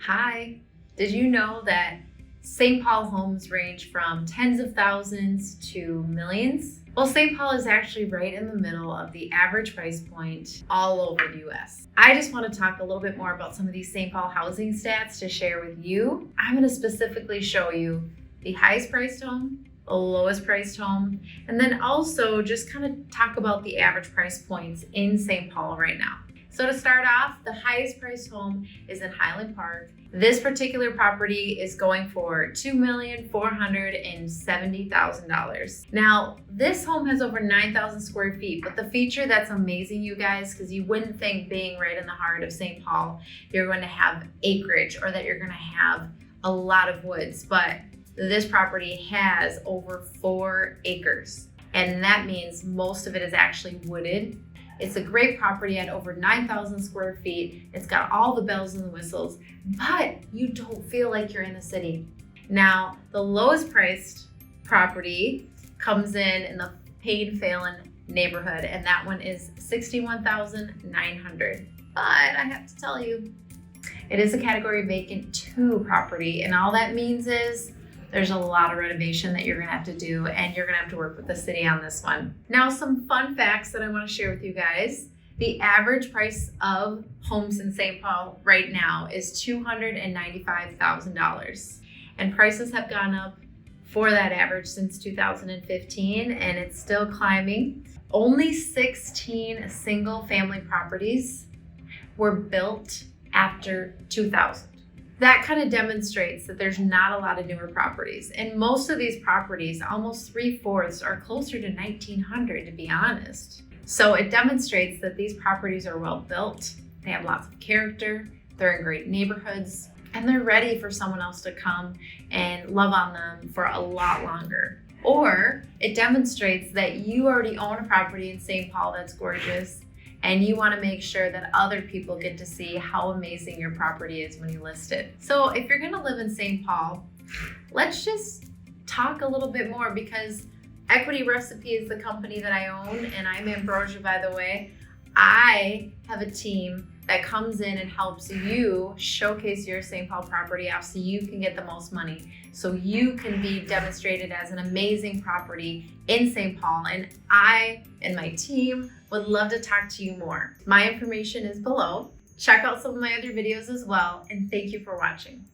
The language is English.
Hi, did you know that St. Paul homes range from tens of thousands to millions? Well, St. Paul is actually right in the middle of the average price point all over the US. I just want to talk a little bit more about some of these St. Paul housing stats to share with you. I'm going to specifically show you the highest priced home, the lowest priced home, and then also just kind of talk about the average price points in St. Paul right now. So to start off, the highest priced home is in Highland Park. This particular property is going for $2,470,000. Now, this home has over 9,000 square feet, but the feature that's amazing, you guys, because you wouldn't think being right in the heart of St. Paul, you're going to have acreage or that you're going to have a lot of woods, but this property has over 4 acres. And that means most of it is actually wooded. It's a great property at over 9,000 square feet. It's got all the bells and the whistles, but you don't feel like you're in the city. Now, the lowest priced property comes in the Payne-Phelan neighborhood, and that one is $61,900. But I have to tell you, it is a category vacant 2 property, and all that means is there's a lot of renovation that you're gonna have to do, and you're gonna have to work with the city on this one. Now, some fun facts that I wanna share with you guys. The average price of homes in St. Paul right now is $295,000. And prices have gone up for that average since 2015, and it's still climbing. Only 16 single family properties were built after 2000. That kind of demonstrates that there's not a lot of newer properties. And most of these properties, almost 3/4, are closer to 1900, to be honest. So it demonstrates that these properties are well built, they have lots of character, they're in great neighborhoods, and they're ready for someone else to come and love on them for a lot longer. Or it demonstrates that you already own a property in St. Paul that's gorgeous, and you want to make sure that other people get to see how amazing your property is when you list it. So if you're going to live in St. Paul, let's just talk a little bit more, because Equity Recipe is the company that I own, and I'm Ambrosia, by the way. I have a team that comes in and helps you showcase your St. Paul property off so you can get the most money, so you can be demonstrated as an amazing property in St. Paul. And I and my team would love to talk to you more. My information is below. Check out some of my other videos as well, and thank you for watching.